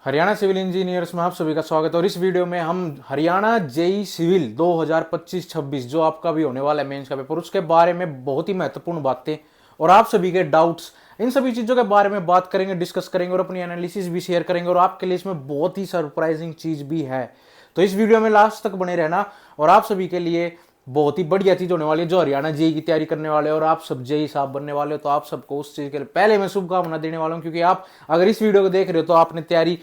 Haryana civil engineers में आप सभी का स्वागत है। और इस वीडियो में हम हरियाणा जेई सिविल 2025-26 जो आपका भी होने वाला है मेंस का पेपर, उसके बारे में बहुत ही महत्वपूर्ण बातें और आप सभी के डाउट्स, इन सभी चीज़ों के बारे में बात करेंगे, डिस्कस करेंगे और अपनी एनालिसिस भी शेयर करेंगे। और आपके लिए इसमें बहुत ही सरप्राइजिंग चीज़ भी है, तो इस वीडियो में लास्ट तक बने रहना। और आप सभी के लिए बहुत ही बढ़िया चीज होने वाली है, जो हरियाणा जेई की तैयारी करने वाले और आप सब जेई साहब बनने वाले हो, तो आप सबको उस चीज के लिए पहले मैं शुभकामना देने वाला हूं। क्योंकि आप अगर इस वीडियो को देख रहे हो तो आपने तैयारी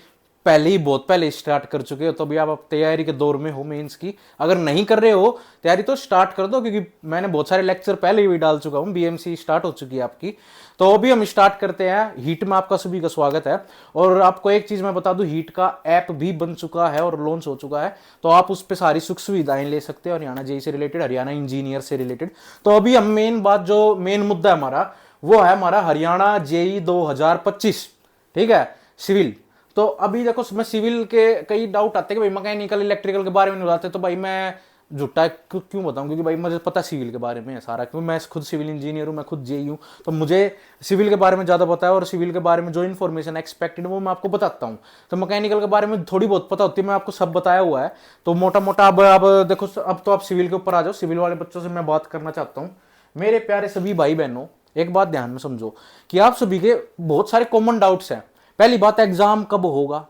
पहले ही बहुत पहले स्टार्ट कर चुके हो, तो अभी आप तैयारी के दौर में हो मेंस की। अगर नहीं कर रहे हो तैयारी तो स्टार्ट कर दो, क्योंकि मैंने बहुत सारे लेक्चर पहले ही भी डाल चुका हूं। बीएमसी स्टार्ट हो चुकी है आपकी, तो अभी हम स्टार्ट करते हैं। हीट में आपका सभी का स्वागत है। और आपको एक चीज मैं बता दूं, हीट का ऐप भी बन चुका है और लॉन्च हो चुका है, तो आप उस पर सारी सुख सुविधाएं ले सकते हैं हरियाणा जेई से रिलेटेड, हरियाणा इंजीनियर से रिलेटेड। तो अभी हम मेन बात, जो मेन मुद्दा है हमारा, वो है हमारा हरियाणा जेई 2025, ठीक है, सिविल। तो अभी देखो, मैं सिविल के कई डाउट आते हैं कि भाई मैकेनिकल इलेक्ट्रिकल के बारे में नहीं बताते, तो भाई मैं झूठा क्यों बताऊं, क्योंकि भाई मुझे पता सिविल के बारे में है सारा, क्योंकि मैं खुद सिविल इंजीनियर हूं, मैं खुद जेई हूं, तो मुझे सिविल के बारे में ज़्यादा पता है। और सिविल के बारे में जो इन्फॉर्मेशन एक्सपेक्टेड वो मैं आपको बताता हूं। तो मैकेनिकल के बारे में थोड़ी बहुत पता होती है, मैं आपको सब बताया हुआ है। तो मोटा मोटा अब देखो, अब तो आप सिविल के ऊपर आ जाओ। सिविल वाले बच्चों से मैं बात करना चाहता हूँ। मेरे प्यारे सभी भाई बहनों, एक बात ध्यान में समझो कि आप सभी के बहुत सारे कॉमन डाउट्स हैं। पहली बात, एग्जाम कब होगा,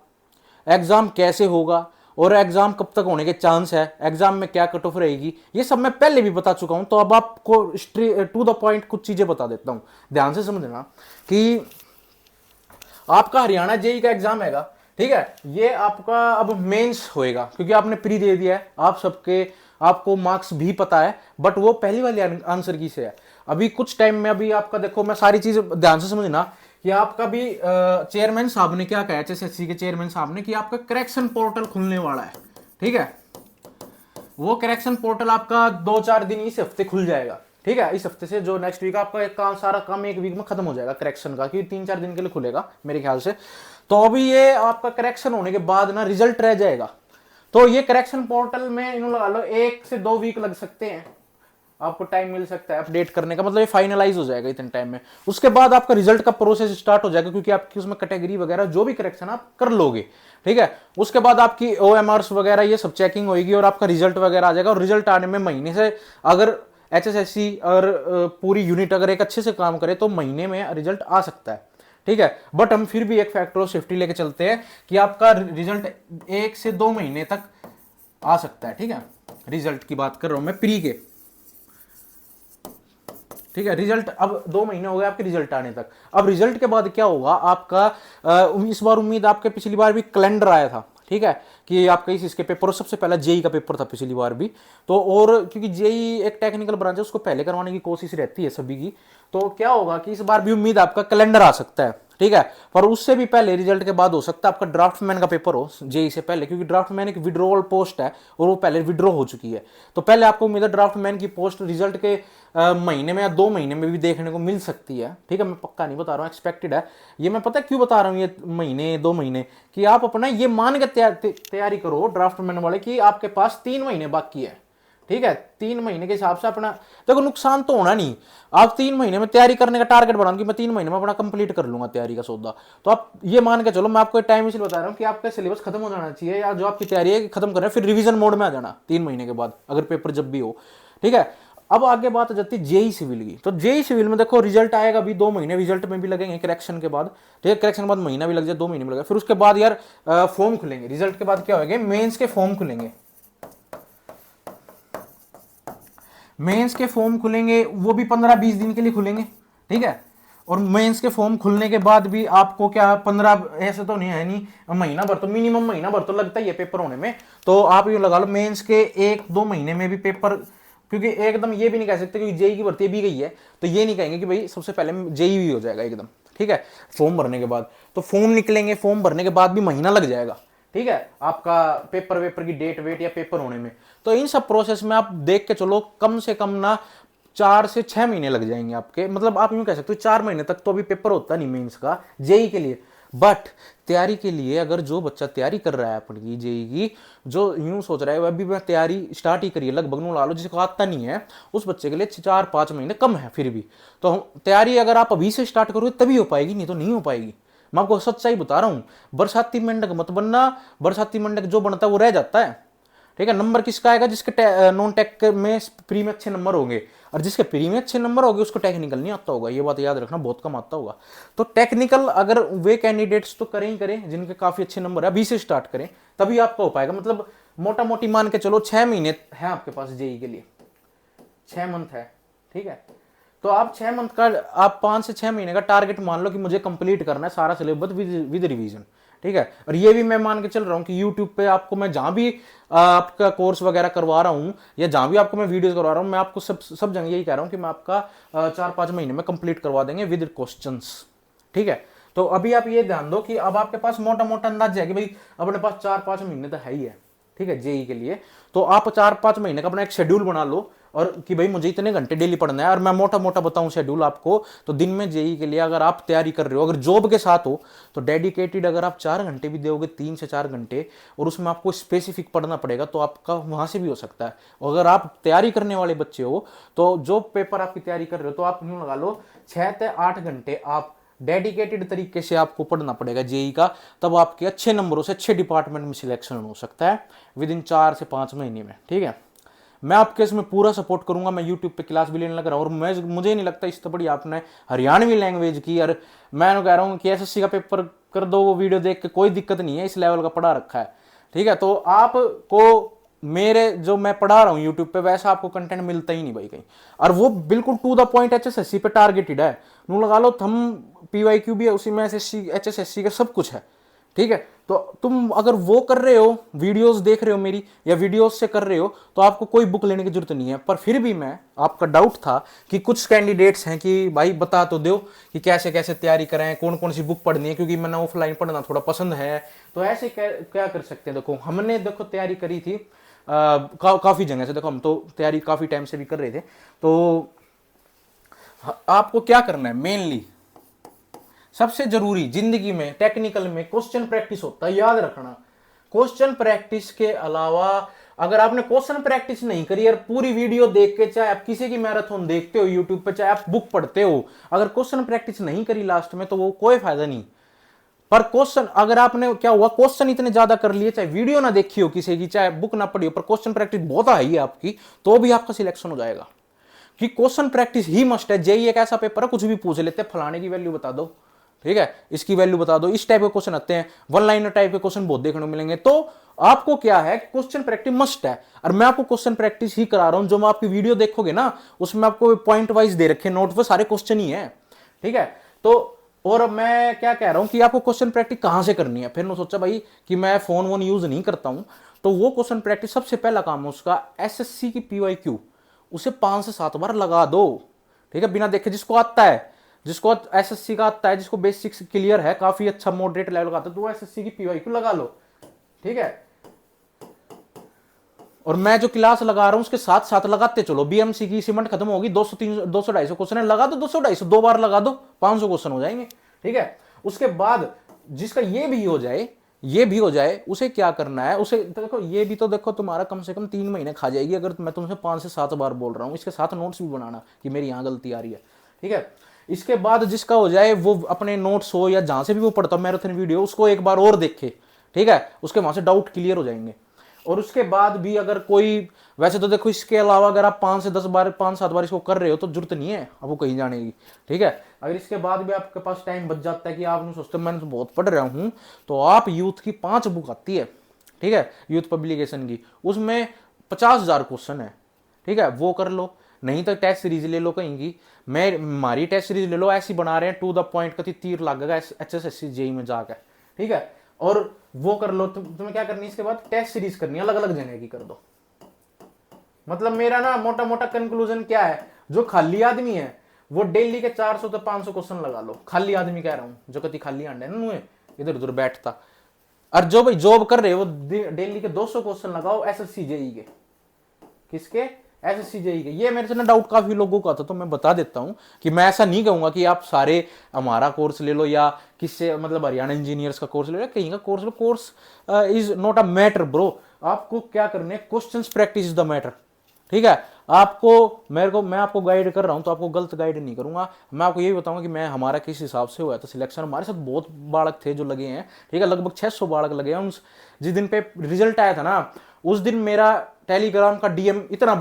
एग्जाम कैसे होगा, और एग्जाम कब तक होने के चांस है, एग्जाम में क्या कट ऑफ रहेगी, ये सब मैं पहले भी बता चुका हूं। तो अब आपको टू द पॉइंट कुछ चीजें बता देता हूं, ध्यान से समझना कि आपका हरियाणा जेई का एग्जाम हैगा, ठीक है, ये आपका अब मेंस होएगा, क्योंकि आपने प्री दे दिया है, आप सबके आपको मार्क्स भी पता है, बट वो पहली वाली आंसर की से है। अभी कुछ टाइम में, अभी आपका देखो, मैं सारी चीज ध्यान से समझना कि आपका भी चेयरमैन साहब ने क्या कहा, एचएसएससी के चेयरमैन साहब ने, कि आपका करेक्शन पोर्टल खुलने वाला है, ठीक है। वो करेक्शन पोर्टल आपका 2-4 दिन इस हफ्ते खुल जाएगा, ठीक है। इस हफ्ते से जो नेक्स्ट वीक आपका एक काम, सारा काम एक वीक में खत्म हो जाएगा करेक्शन का, क्योंकि 3-4 दिन के लिए खुलेगा मेरे ख्याल से। तो अभी ये आपका करेक्शन होने के बाद ना रिजल्ट रह जाएगा। तो ये करेक्शन पोर्टल में इन्होंने लगा लो 1 से 2 वीक लग सकते हैं, आपको टाइम मिल सकता है अपडेट करने का। मतलब ये फाइनलाइज हो जाएगा इतने टाइम में। उसके बाद आपका रिजल्ट का प्रोसेस स्टार्ट हो जाएगा, क्योंकि आपकी उसमें कैटेगरी वगैरह जो भी करेक्शन आप कर लोगे, ठीक है। उसके बाद आपकी ओएमआरस वगैरह ये सब चेकिंग होगी और आपका रिजल्ट वगैरह आ जाएगा। और रिजल्ट आने में महीने से, अगर एचएसएससी और पूरी यूनिट अगर एक अच्छे से काम करे तो महीने में रिजल्ट आ सकता है, ठीक है। बट हम फिर भी एक फैक्टर ऑफ सेफ्टी लेके चलते हैं कि आपका रिजल्ट 1 से 2 महीने तक आ सकता है, ठीक है। रिजल्ट की बात कर रहा हूं मैं, प्री के, ठीक है। रिजल्ट अब 2 महीने हो गए आपके रिजल्ट आने तक। अब रिजल्ट के बाद क्या होगा आपका, इस बार उम्मीद, आपके पिछली बार भी कैलेंडर आया था, ठीक है, कि आपका इसके पेपर, और सबसे पहला जेई का पेपर था पिछली बार भी। तो और क्योंकि जेई एक टेक्निकल ब्रांच है, उसको पहले करवाने की कोशिश रहती है सभी की। तो क्या होगा कि इस बार भी उम्मीद आपका कैलेंडर आ सकता है, ठीक है। पर उससे भी पहले, रिजल्ट के बाद हो सकता है आपका ड्राफ्टमैन का पेपर हो जेई से पहले, क्योंकि ड्राफ्टमैन एक विड्रॉल पोस्ट है और वो पहले विड्रॉ हो चुकी है। तो पहले आपको उम्मीद है ड्राफ्टमैन की पोस्ट रिजल्ट के महीने में या 2 महीने में भी देखने को मिल सकती है, ठीक है। मैं पक्का नहीं बता रहा हूँ, एक्सपेक्टेड है ये। मैं पता है क्यों बता रहा हूँ ये महीने 2 महीने, कि आप अपना ये मान के तैयारी करो ड्राफ्टमैन वाले कि आपके पास 3 महीने बाकी है, ठीक है। 3 महीने के हिसाब से अपना, देखो नुकसान तो होना नहीं। आप 3 महीने में तैयारी करने का टारगेट बनाओ कि मैं 3 महीने में अपना कंप्लीट कर लूंगा तैयारी का सौदा। तो आप ये मान के चलो, मैं आपको टाइम इसलिए बता रहा हूँ कि आपका सिलेबस खत्म हो जाना चाहिए, या जो आपकी तैयारी है खत्म करना है, फिर रिवीजन मोड में आ जाना 3 महीने के बाद, अगर पेपर जब भी हो, ठीक है। अब आगे बात आ जाती है जेई सिविल की। तो जेई सिविल में देखो, रिजल्ट आएगा अभी 2 महीने रिजल्ट में भी लगेंगे करेक्शन के बाद, ठीक है। करेक्शन के बाद महीना भी लग जाए, 2 महीने में लगेगा। फिर उसके बाद यार फॉर्म खुलेंगे, रिजल्ट के बाद क्या होगा, मेंस के फॉर्म खुलेंगे। मेंस के फॉर्म खुलेंगे, वो भी 15-20 दिन के लिए खुलेंगे, ठीक है। और मेंस के फॉर्म खुलने के बाद भी आपको क्या 15, ऐसे तो नहीं है, नहीं महीना भर तो, मिनिमम महीना भर तो लगता ही है पेपर होने में। तो आप यूं लगा लो मेंस के 1-2 महीने में भी पेपर, क्योंकि एकदम ये भी नहीं कह सकते क्योंकि जेई की भर्ती भी गई है, तो ये नहीं कहेंगे कि भाई सबसे पहले जेई भी हो जाएगा एकदम, ठीक है। फॉर्म भरने के बाद तो फॉर्म निकलेंगे, फॉर्म भरने के बाद भी महीना लग जाएगा, ठीक है, आपका पेपर वेपर की डेट वेट या पेपर होने में। तो इन सब प्रोसेस में आप देख के चलो, कम से कम ना 4 से 6 महीने लग जाएंगे आपके। मतलब आप यूं कह सकते हो 4 महीने तक तो अभी पेपर होता नहीं मेंस का जेई के लिए। बट तैयारी के लिए, अगर जो बच्चा तैयारी कर रहा है अपनी जेई की, जो यूं सोच रहा है अभी मैं तैयारी स्टार्ट ही करिए, लगभग नु ला लो, जिसको आता नहीं है, उस बच्चे के लिए 4-5 महीने कम है फिर भी। तो तैयारी अगर आप अभी से स्टार्ट करोगे तभी हो पाएगी, नहीं तो नहीं हो पाएगी। मैं आपको सच्चाई बता रहा हूँ। बरसाती मेंढक मत बनना, बरसाती मेंढक जो बनता है वो रह जाता है। ठीक है, नंबर किसका आएगा? जिसके नॉन टेक में प्री में अच्छे नंबर होंगे, और जिसके प्री में अच्छे नंबर होंगे उसको टेक्निकल नहीं आता होगा। ये बात याद रखना, बहुत कम आता होगा। तो टेक्निकल अगर वे कैंडिडेट्स तो करें ही करें जिनके काफी अच्छे नंबर है, अभी से स्टार्ट करें, तभी आपका हो पाएगा। मतलब मोटा मोटी मान के चलो 6 महीने है आपके पास जेई के लिए, 6 मंथ है। ठीक है, तो आप 6 मंथ का, आप 5 से 6 महीने का टारगेट मान लो कि मुझे कंप्लीट करना है सारा सिलेबस विद रिवीजन। ठीक है, और ये भी मैं मान के चल रहा हूं कि यूट्यूब पे आपको मैं जहां भी आपका कोर्स वगैरह करवा रहा हूं, या जहां भी आपको मैं वीडियोस करवा रहा हूं, मैं आपको सब जगह यही कह रहा हूं कि मैं आपका 4-5 महीने में कंप्लीट करवा देंगे विद क्वेश्चंस। ठीक है, तो अभी आप ये ध्यान दो कि अब आपके पास मोटा मोटा अंदाज है कि भाई अपने पास 4-5 महीने तो है ही है। ठीक है, जेई के लिए तो आप 4-5 महीने का अपना एक शेड्यूल बना लो, और कि भाई मुझे इतने घंटे डेली पढ़ना है। और मैं मोटा मोटा बताऊं शेड्यूल आपको, तो दिन में जेई के लिए अगर आप तैयारी कर रहे हो, अगर जॉब के साथ हो, तो डेडिकेटेड अगर आप 4 घंटे भी दोगे, 3 से 4 घंटे, और उसमें आपको स्पेसिफिक पढ़ना पड़ेगा, तो आपका वहां से भी हो सकता है। और अगर आप तैयारी करने वाले बच्चे हो, तो जो पेपर आपकी तैयारी कर रहे हो, तो आप यूं लगा लो 6 से 8 घंटे आप डेडिकेटेड तरीके से आपको पढ़ना पड़ेगा जेई का। तब आपके अच्छे नंबरों से अच्छे डिपार्टमेंट में सिलेक्शन हो सकता है विद इन 4 से 5 महीने में। ठीक है, मैं आपके इसमें पूरा सपोर्ट करूंगा। मैं यूट्यूब पे क्लास भी लेने लग रहा हूँ, और मुझे नहीं लगता इससे बड़ी आपने हरियाणवी लैंग्वेज की, और मैं कह रहा हूँ कि एसएससी का पेपर कर दो, वो वीडियो देख के कोई दिक्कत नहीं है, इस लेवल का पढ़ा रखा है। ठीक है, तो आपको मेरे जो मैं पढ़ा रहा हूँ यूट्यूब पे, वैसा आपको कंटेंट मिलता ही नहीं भाई कहीं, और वो बिल्कुल टू द पॉइंट एचएसएससी पे टारगेटेड है। नू लगा लो थम पीवाईक्यू भी है उसी में, एसएससी एचएसएससी का सब कुछ है। ठीक है, तो तुम अगर वो कर रहे हो, वीडियोस देख रहे हो मेरी, या वीडियोस से कर रहे हो, तो आपको कोई बुक लेने की जरूरत नहीं है। पर फिर भी मैं, आपका डाउट था कि कुछ कैंडिडेट्स हैं कि भाई बता तो दो कि कैसे कैसे तैयारी करें, कौन कौन सी बुक पढ़नी है, क्योंकि मैंने ऑफलाइन पढ़ना थोड़ा पसंद है। तो ऐसे क्या कर सकते हैं? देखो हमने तैयारी करी थी काफी जगह से। देखो हम तो तैयारी काफी टाइम से भी कर रहे थे। तो आपको क्या करना है, मेनली सबसे जरूरी जिंदगी में टेक्निकल में क्वेश्चन प्रैक्टिस होता है, याद रखना। क्वेश्चन प्रैक्टिस के अलावा अगर आपने क्वेश्चन प्रैक्टिस नहीं करी, और पूरी वीडियो देख के, चाहे आप किसी की मैराथन देखते हो यूट्यूब पे, चाहे आप बुक पढ़ते हो, अगर क्वेश्चन प्रैक्टिस नहीं करी लास्ट में, तो वो कोई फायदा नहीं। पर क्वेश्चन अगर आपने, क्या हुआ, क्वेश्चन इतने ज्यादा कर लिए, चाहे वीडियो ना देखी हो किसी की, चाहे बुक ना पढ़ी हो, पर क्वेश्चन प्रैक्टिस बहुत हाई है आपकी, तो भी आपका सिलेक्शन हो जाएगा। कि क्वेश्चन प्रैक्टिस ही मस्ट है। जेई एक ऐसा पेपर है, कुछ भी पूछ लेते हैं, फलाने की वैल्यू बता दो, ठीक है, इसकी वैल्यू बता दो, इस टाइप के क्वेश्चन आते हैं, वन लाइनर टाइप के क्वेश्चन बहुत देखने को मिलेंगे। तो आपको क्या है, क्वेश्चन प्रैक्टिस मस्ट है। और मैं आपको क्वेश्चन प्रैक्टिस ही करा रहा हूं। जो मैं आपकी वीडियो देखोगे ना, उसमें आपको पॉइंट वाइज दे रखे नोट पे, सारे क्वेश्चन ही है। ठीक है, तो और मैं क्या कह रहा हूं कि आपको क्वेश्चन प्रैक्टिस कहां से करनी है। फिर मैं सोचा भाई कि मैं फोन वोन यूज नहीं करता हूं, तो वो क्वेश्चन प्रैक्टिस सबसे पहला काम है उसका, एसएससी की पीवाईक्यू उसे 5 से 7 बार लगा दो। ठीक है, बिना देखे, जिसको आता है, जिसको एसएससी का आता है, जिसको बेसिक्स क्लियर है, काफी अच्छा मॉडरेट लेवल का आता है, तो वो एसएससी की पीवाईक्यू लगा लो। ठीक है, और मैं जो क्लास लगा रहा हूं उसके साथ साथ लगाते चलो। बीएमसी की सीमेंट खत्म होगी, 200-300 200-250 क्वेश्चन है, लगा दो 200-250, 2 बार लगा दो, 500 क्वेश्चन हो जाएंगे। ठीक है, उसके बाद जिसका ये भी हो जाए, ये भी हो जाए, उसे क्या करना है, उसे तो देखो, ये भी तो देखो तुम्हारा कम से कम 3 महीने खा जाएगी, अगर मैं तुमसे 5 से 7 बार बोल रहा हूं। इसके साथ नोट्स भी बनाना कि मेरी यहां गलती आ रही है। ठीक है, इसके बाद जिसका हो जाए, वो अपने नोट्स हो या जहां से भी वो पढ़ता मैराथन वीडियो, उसको एक बार और देखे। ठीक है, उसके वहां से डाउट क्लियर हो जाएंगे। और उसके बाद भी अगर कोई, वैसे तो देखो इसके अलावा अगर आप 5 से 10 बार, 5-7 बार इसको कर रहे हो, तो जरूरत नहीं है आपको कहीं जाने की। ठीक है, अगर इसके बाद भी आपके पास टाइम बच जाता है कि आप सोचते मैंने तो बहुत पढ़ रहा हूं, तो आप यूथ की 5 बुक आती है, ठीक है, यूथ पब्लिकेशन की, उसमें 50,000 क्वेश्चन है। ठीक है, वो कर लो, नहीं तो टेस्ट सीरीज ले लो कहीं की। मैं हमारी टेस्ट सीरीज ले लो, ऐसी बना रहे हैं टू द पॉइंट, कति तीर लगेगा एचएसएससी जेई में जाकर। ठीक है, और वो कर लो। तुम्हें क्या करनी है इसके बाद, टेस्ट सीरीज करनी है, अलग अलग जगह की कर दो। मतलब मेरा ना मोटा मोटा कंक्लूजन क्या है, जो खाली आदमी है वो डेली के 400 से 500 क्वेश्चन लगा लो। खाली आदमी कह रहा हूं, जो कति खाली अंडे ना इधर उधर बैठता। और जो भाई जॉब कर रहे हो, वो डेली के 200 क्वेश्चन लगाओ एसएससी जेई के। किसके? एसएससी जेई के। ये मेरे से ना डाउट काफी लोगों का था, तो मैं बता देता हूं कि मैं ऐसा नहीं कहूंगा कि आप सारे हमारा कोर्स ले लो, या किससे मतलब हरियाणा इंजीनियर्स का कोर्स ले लो, कहीं का course low. Course is not a matter bro. आपको क्या करने, questions practice is the matter. ठीक है, आपको मैं आपको गाइड कर रहा हूं तो आपको गलत गाइड नहीं करूंगा। मैं आपको यही बताऊंगा कि मैं हमारा किस हिसाब से हुआ था सिलेक्शन। हमारे साथ बहुत बालक थे जो लगे हैं, ठीक है, लगभग 600 बालक लगे हैं। जिस दिन पे रिजल्ट आया था ना, उस दिन मेरा टेलीग्राम का डीएम इतना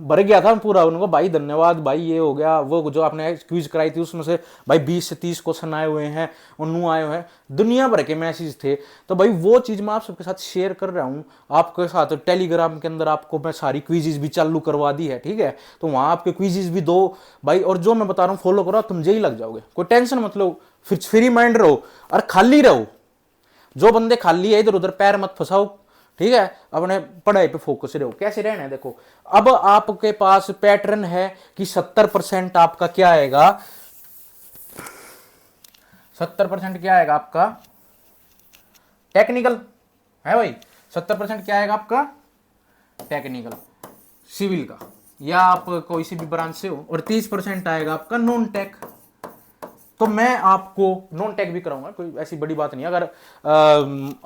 भर गया था पूरा। उनको भाई धन्यवाद भाई, ये हो गया, वो जो आपने क्विज कराई थी उसमें से भाई 20 से 30 क्वेश्चन आए हुए हैं, उन्नू आए हुए हैं, दुनिया भर के मैसेज थे। तो भाई वो चीज मैं आप सबके साथ शेयर कर रहा हूं आपके साथ। टेलीग्राम के अंदर आपको मैं सारी क्विजेज भी चालू करवा दी है, ठीक है, तो वहां आपके क्विजेज भी दो भाई। और जो मैं बता रहा हूँ फॉलो करो, तुम यही लग जाओगे, कोई टेंशन मत लो, फिर फ्री माइंड रहो और खाली रहो। जो बंदे खाली है इधर उधर पैर मत फंसाओ, ठीक है, अपने पढ़ाई पे फोकस रहो। कैसे रहना है देखो, अब आपके पास पैटर्न है कि 70% आपका क्या आएगा, 70% क्या आएगा आपका टेक्निकल है भाई। 70% क्या आएगा आपका टेक्निकल सिविल का, या आप कोई सी भी ब्रांच से हो, और 30% आएगा आपका नॉन टेक। तो मैं आपको नॉन टेक भी कराऊंगा, कोई ऐसी बड़ी बात नहीं। अगर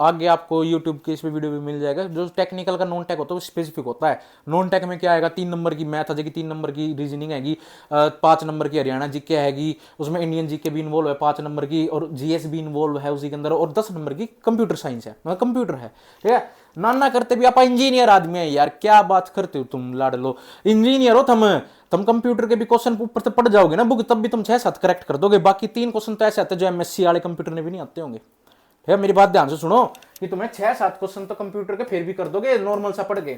आगे आपको यूट्यूब के इस पे वीडियो भी मिल जाएगा। जो टेक्निकल का नॉन टेक होता है वो स्पेसिफिक होता है। नॉन टेक में क्या आएगा, 3 नंबर की मैथ आ जाएगी, 3 नंबर की रीजनिंग आएगी, 5 नंबर की हरियाणा जीके आएगी, उसमें इंडियन जीके भी इन्वॉल्व है 5 नंबर की, और जीएस भी इन्वॉल्व है उसी के अंदर, और 10 नंबर की कंप्यूटर साइंस है, मतलब कंप्यूटर है, ठीक है। नाना करते भी आप इंजीनियर आदमी है यार, क्या बात करते हो तुम लाड लो, इंजीनियर हो तुम कंप्यूटर के भी क्वेश्चन ऊपर से पढ़ जाओगे ना बुक, तब भी तुम 6-7 करेक्ट कर दोगे। बाकी 3 क्वेश्चन तो ऐसे आते हैं जो एमएससी वाले कंप्यूटर ने भी नहीं आते होंगे। है मेरी बात ध्यान से सुनो कि तुम्हें 6-7 क्वेश्चन तो कंप्यूटर के फिर भी कर दोगे नॉर्मल सा पढ़ के,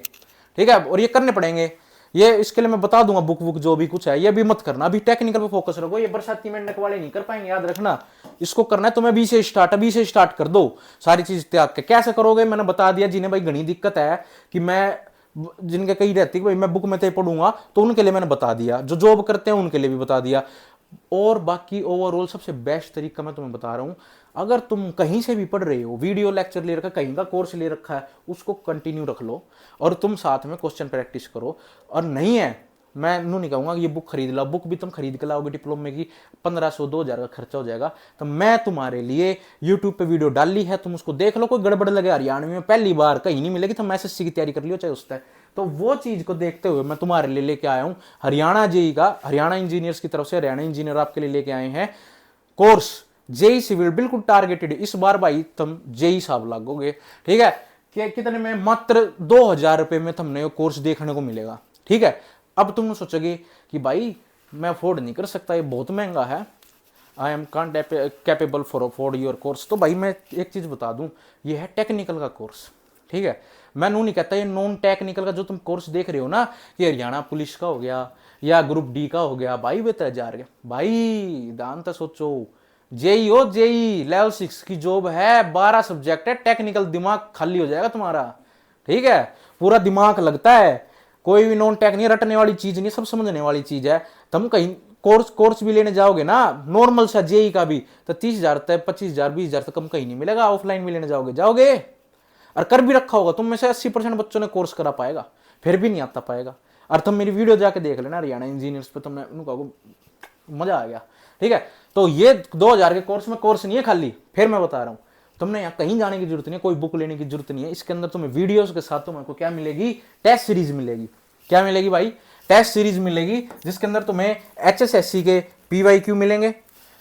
ठीक है, और ये करने पड़ेंगे। ये इसके लिए मैं बता दूंगा बुक जो भी कुछ है, ये भी मत करना, अभी टेक्निकल पे फोकस रखो। ये बरसाती मेंढक वाले नहीं कर पाएंगे, याद रखना। इसको करना है तुम्हें अभी से स्टार्ट कर दो सारी चीज त्याग के। कैसे करोगे मैंने बता दिया। जिन्हें भाई घनी दिक्कत है कि मैं, जिनके कहीं रहती है भाई मैं बुक में तो पढ़ूंगा, तो उनके लिए मैंने बता दिया। जो जॉब करते हैं उनके लिए भी बता दिया। और बाकी ओवरऑल सबसे बेस्ट तरीका मैं तुम्हें बता रहा हूं, अगर तुम कहीं से भी पढ़ रहे हो, वीडियो लेक्चर ले रखा है, कहीं का कोर्स ले रखा है, उसको कंटिन्यू रख लो और तुम साथ में क्वेश्चन प्रैक्टिस करो। और नहीं है, मैं नू नहीं कहूंगा कि ये बुक खरीद लो, बुक भी तुम खरीद के लाओगे डिप्लोमे की 1500-2000 का खर्चा हो जाएगा। तो मैं तुम्हारे लिए यूट्यूब पे वीडियो डाल ली है, तुम उसको देख लो। कोई गड़बड़ लगे हरियाणा में पहली बार कहीं नहीं मिलेगी, तुम एसएससी की तैयारी कर लियो चाहे उससे। तो वो चीज को देखते हुए मैं तुम्हारे लिए लेके आया हूं हरियाणा जेई का, हरियाणा इंजीनियर्स की तरफ से हरियाणा इंजीनियर आपके लिए लेके आए हैं कोर्स जेई सिविल, बिल्कुल टारगेटेड। इस बार भाई तुम जेई साहब लागोगे, ठीक है, कि कितने में, मात्र 2000 रुपए में तुमने कोर्स देखने को मिलेगा, ठीक है। अब तुम सोचोगे कि भाई मैं अफोर्ड नहीं कर सकता, ये बहुत महंगा है, I am can't capable for afford your course. तो भाई मैं एक चीज बता दूं, ये है टेक्निकल का कोर्स, ठीक है। मैं नू नहीं कहता, ये नॉन टेक्निकल का जो तुम कोर्स देख रहे हो ना, कि हरियाणा पुलिस का हो गया या ग्रुप डी का हो गया, भाई वे 3000 भाई दान तो सोचो। जेई हो, जेई लेवल 6 की जॉब है, 12 सब्जेक्ट है, टेक्निकल दिमाग खाली हो जाएगा तुम्हारा, ठीक है, पूरा दिमाग लगता है। कोई भी नॉन टेक नहीं, रटने वाली चीज नहीं, सब समझने वाली चीज है। तुम कहीं कोर्स भी लेने जाओगे ना नॉर्मल सा जेई का भी, तो 30,000 तक, 25,000, 20,000 तक कम कहीं नहीं मिलेगा। ऑफलाइन भी लेने जाओगे और कर भी रखा होगा तुम में से 80% बच्चों ने कोर्स करा पाएगा, फिर भी नहीं आता पाएगा। और तुम मेरी वीडियो जाके देख लेना हरियाणा इंजीनियर्स पे, तुमने मजा आ गया, ठीक है। तो ये 2000 के कोर्स में कोर्स नहीं है खाली, फिर मैं बता रहा हूं, तुमने यहाँ कहीं जाने की जरूरत नहीं है, कोई बुक लेने की जरूरत नहीं है। इसके अंदर तुम्हें वीडियोस के साथ तुमको क्या मिलेगी, टेस्ट सीरीज मिलेगी। क्या मिलेगी भाई, टेस्ट सीरीज मिलेगी, जिसके अंदर तुम्हें एचएसएससी के पीवाईक्यू मिलेंगे,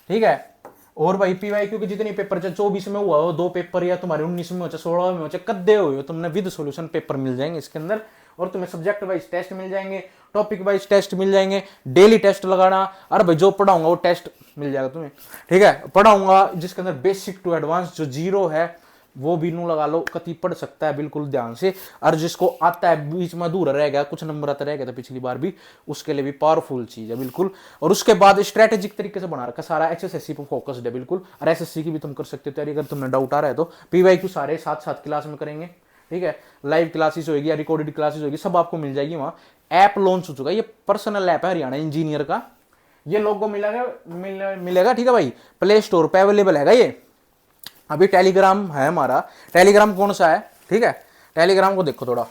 ठीक है। और भाई पीवाईक्यू के जितने पेपर चाहे 24 में हुआ हो 2 पेपर, या तुम्हारे 19 में हो चाहे 16 में हो चाहे कद्दे हो, तुमने विद सॉल्यूशन पेपर मिल जाएंगे इसके अंदर। और तुम्हें सब्जेक्ट वाइज टेस्ट मिल जाएंगे, टॉपिक वाइज टेस्ट मिल जाएंगे, डेली टेस्ट लगाना। अरे भाई जो पढ़ाऊंगा वो टेस्ट मिल जाएगा तुम्हें, ठीक है। पढ़ाऊंगा जिसके अंदर बेसिक टू एडवांस जो जीरो है वो भी नू लगा लो, कति पढ़ सकता है बिल्कुल ध्यान से। और जिसको आता है बीच में अधूरा रह गया, कुछ नंबर आता रह गया था पिछली बार भी, उसके लिए भी पावरफुल चीज है बिल्कुल। और उसके बाद स्ट्रेटेजिक तरीके से बना रखा सारा, एचएसएससी पर फोकस्ड है बिल्कुल। और एसएससी की भी तुम कर सकते हो तैयारी, अगर तुम्हें डाउट आ रहा है तो। पीवाईक्यू सारे साथ क्लास में करेंगे, ठीक है। लाइव क्लासेस होगी या रिकॉर्डेड क्लासेस होगी, सब आपको मिल जाएगी वहां। ऐप लॉन्च हो चुका है, ये पर्सनल ऐप है हरियाणा इंजीनियर का, ये लोगो मिलेगा, ठीक है भाई। प्ले स्टोर पे अवेलेबल है ये। अभी टेलीग्राम है हमारा, टेलीग्राम कौन सा है, ठीक है, टेलीग्राम को देखो थोड़ा।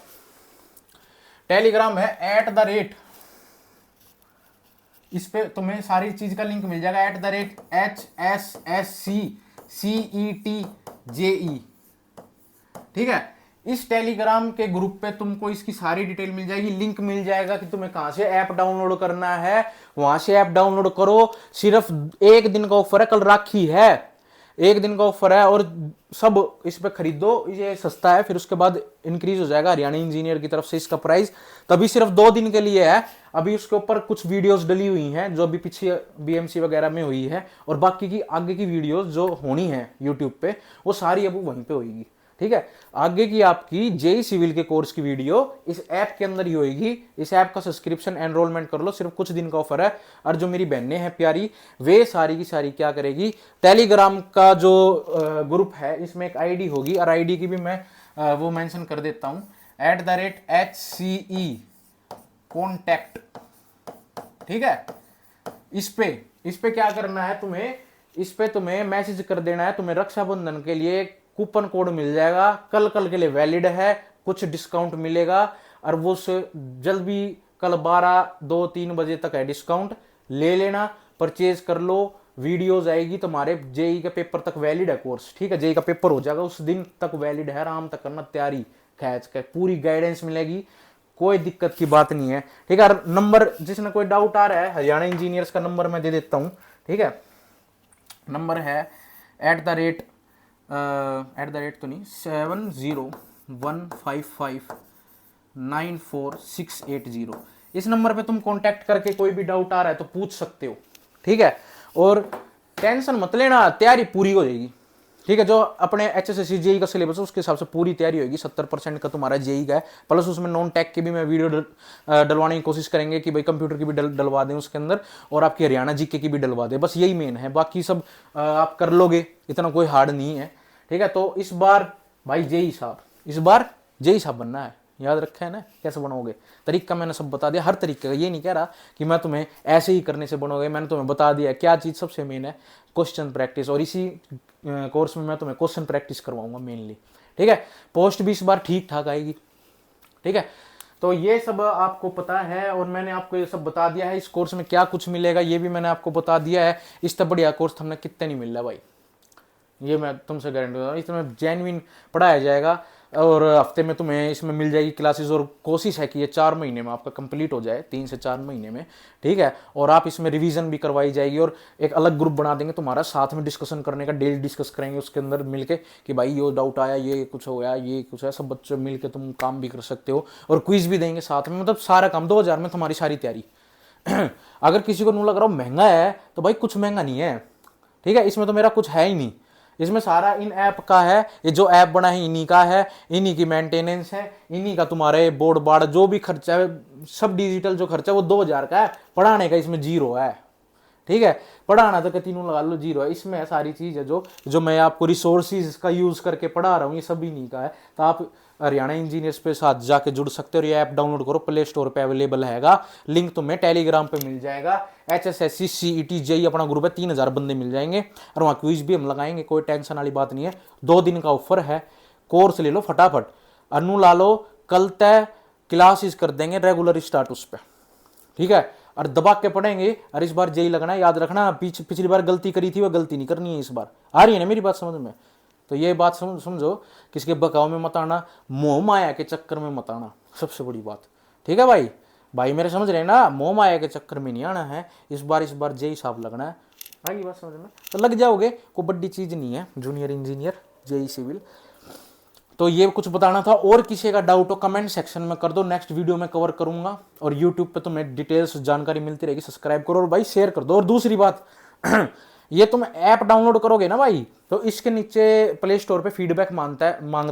टेलीग्राम है @ इस पे तुम्हें सारी चीज का लिंक मिल जाएगा, @HSSCCETJE, ठीक है। इस टेलीग्राम के ग्रुप पे तुमको इसकी सारी डिटेल मिल जाएगी, लिंक मिल जाएगा कि तुम्हें कहां से ऐप डाउनलोड करना है, वहां से ऐप डाउनलोड करो। सिर्फ एक दिन का ऑफर है, कल राखी है, एक दिन का ऑफर है और सब इस पे खरीदो, ये सस्ता है, फिर उसके बाद इंक्रीज हो जाएगा हरियाणा इंजीनियर की तरफ से इसका प्राइस। तभी सिर्फ 2 दिन के लिए है। अभी उसके ऊपर कुछ वीडियोस डली हुई हैं जो अभी पीछे बीएमसी वगैरह में हुई है, और बाकी की आगे की वीडियोस जो होनी है यूट्यूब पे वो सारी अब वहीं पे होगी। ठीक है, आगे की आपकी जेई सिविल के कोर्स की वीडियो इस ऐप के अंदर ही होगी। इस ऐप का सब्सक्रिप्शन एनरोलमेंट कर लो, सिर्फ कुछ दिन का ऑफर है। और जो मेरी बहनें हैं प्यारी, वे सारी की सारी क्या करेगी, टेलीग्राम का जो ग्रुप है इसमें एक आईडी होगी, और आईडी की भी मैं वो मेंशन कर देता हूं, @HCE कॉन्टैक्ट। ठीक है, इस पे क्या करना है तुम्हें, इस पे तुम्हें मैसेज कर देना है, तुम्हें रक्षाबंधन के लिए कूपन कोड मिल जाएगा, कल के लिए वैलिड है, कुछ डिस्काउंट मिलेगा, और वो जल्द भी कल 12-2-3 बजे तक है डिस्काउंट, ले लेना, परचेज कर लो। वीडियोज आएगी तुम्हारे जेई के पेपर तक वैलिड है कोर्स। ठीक है, जेई का पेपर हो जाएगा उस दिन तक वैलिड है, आराम तक करना तैयारी, खैच के पूरी गाइडेंस मिलेगी, कोई दिक्कत की बात नहीं है। ठीक है, नंबर जिसने कोई डाउट आ रहा है, हरियाणा इंजीनियर्स का नंबर मैं दे देता हूं। ठीक है, नंबर है @ तो नहीं 7015594680। इस नंबर पे तुम कांटेक्ट करके कोई भी डाउट आ रहा है तो पूछ सकते हो। ठीक है, और टेंशन मत लेना, तैयारी पूरी हो जाएगी। ठीक है, जो अपने HSSC जेई का सिलेबस है उसके हिसाब से पूरी तैयारी होगी। 70% का तुम्हारा जेई का है, प्लस उसमें नॉन टेक की भी मैं वीडियो डलवाने की कोशिश करेंगे कि भाई कंप्यूटर की भी डलवा दें उसके अंदर, और आपकी हरियाणा जीके की भी डलवा दें। बस यही मेन है, बाकी सब आप कर लोगे, इतना कोई हार्ड नहीं है। ठीक है, तो इस बार भाई जेई साहब बनना है, याद रखा है ना। कैसे बनोगे, तरीका मैंने सब बता दिया, हर तरीके का। ये नहीं कह रहा कि मैं तुम्हें ऐसे ही करने से बनोगे, मैंने तुम्हें बता दिया क्या चीज़ सबसे मेन है, क्वेश्चन प्रैक्टिस। और इसी कोर्स में मैं तुम्हें क्वेश्चन प्रैक्टिस करवाऊंगा मेनली। ठीक है, पोस्ट भी इस बार ठीक ठाक आएगी। ठीक है, तो ये सब आपको पता है, और मैंने आपको ये सब बता दिया है। इस कोर्स में क्या कुछ मिलेगा ये भी मैंने आपको बता दिया है। इससे बढ़िया कोर्स हमने कितने नहीं मिल रहा भाई, ये मैं तुमसे गारंटी देता हूँ। इसमें जेन्युइन पढ़ाया जाएगा, और हफ्ते में तुम्हें इसमें मिल जाएगी क्लासेस, और कोशिश है कि ये 4 महीने में आपका कंप्लीट हो जाए, 3 से 4 महीने में। ठीक है, और आप इसमें रिवीजन भी करवाई जाएगी, और एक अलग ग्रुप बना देंगे तुम्हारा, साथ में डिस्कशन करने का, डेली डिस्कस करेंगे उसके अंदर मिलके कि भाई ये डाउट आया, ये कुछ हो गया, ये कुछ है, सब बच्चे मिलके तुम काम भी कर सकते हो, और क्विज भी देंगे साथ में। मतलब सारा काम 2000 में तुम्हारी सारी तैयारी। अगर किसी को नहीं लग रहा महंगा है तो भाई कुछ महंगा नहीं है। ठीक है, इसमें तो मेरा कुछ है ही नहीं, इसमें सारा इन ऐप का है। ये जो ऐप बना है इन्हीं का है, इन्हीं की मेंटेनेंस है, इन्हीं का तुम्हारे बोर्ड बार्ड जो भी खर्चा है, सब डिजिटल जो खर्चा है वो 2000 का है। पढ़ाने का इसमें 0 है। ठीक है, पढ़ाना तो तीनों लगा लो 0 है। इसमें सारी चीज़ है जो मैं आपको रिसोर्सिस का यूज़ करके पढ़ा रहा हूँ, ये सब इन्हीं का है। तो आप हरियाणा इंजीनियर्स पे साथ जाके जुड़ सकते हो, और ये ऐप डाउनलोड करो, प्ले स्टोर पे अवेलेबल हैगा, लिंक तुम्हें टेलीग्राम पे मिल जाएगा। HSSC CET जेई अपना ग्रुप है, 3000 बंदे मिल जाएंगे, और वहाँ क्विज भी हम लगाएंगे, कोई टेंशन वाली बात नहीं है। 2 दिन का ऑफर है, कोर्स ले लो फटाफट, अनु ला लो, कल तय क्लासेस कर देंगे रेगुलर स्टार्ट उस पर। ठीक है, और दबा के पढ़ेंगे, और इस बार जेई लगना है, याद रखना। पिछली बार गलती करी थी वो गलती नहीं करनी है इस बार। आ रही है ना मेरी बात समझ में? तो ये बात समझो, किसके बकाव में मत आना, मोह माया के चक्कर में मत आना, सबसे बड़ी बात। ठीक है भाई मेरे समझ रहे ना, मोह माया के चक्कर में नहीं आना है। इस बार जेई साहब लगना है, आगे बात समझ में तो लग जाओगे, कोई बड़ी चीज़ नहीं है, जूनियर इंजीनियर जेई सिविल। तो ये कुछ बताना था, और किसी का डाउट हो कमेंट सेक्शन में कर दो, नेक्स्ट वीडियो में कवर करूंगा। और यूट्यूब पे तुम्हें डिटेल्स जानकारी मिलती रहेगी, सब्सक्राइब करो और भाई शेयर कर दो। और दूसरी बात, ये तुम ऐप डाउनलोड करोगे ना भाई, तो इसके नीचे प्ले स्टोर पे फीडबैक मांगता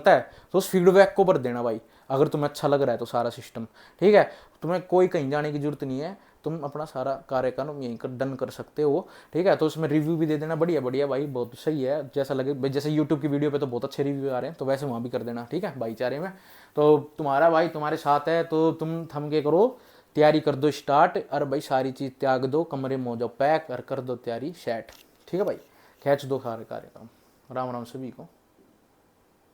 है, तो उस फीडबैक को भर देना भाई, अगर तुम्हें अच्छा लग रहा है तो सारा सिस्टम। ठीक है, तुम्हें कोई कहीं जाने की जरूरत नहीं है, तुम अपना सारा कार्यक्रम यहीं कर डन कर सकते हो। ठीक है, तो उसमें रिव्यू भी दे देना, बढ़िया भाई, बहुत सही है, जैसा लगे भाई। जैसे यूट्यूब की वीडियो पे तो बहुत अच्छे रिव्यू आ रहे हैं, तो वैसे वहाँ भी कर देना। ठीक है, भाईचारे में। तो तुम्हारा भाई तुम्हारे साथ है, तो तुम थम के करो, तैयारी कर दो स्टार्ट, और भाई सारी चीज़ त्याग दो, कमरे में हो जाओ पैक, और कर दो तैयारी सेट। ठीक है भाई, खींच दो सारे कार्यक्रम। राम राम सभी को।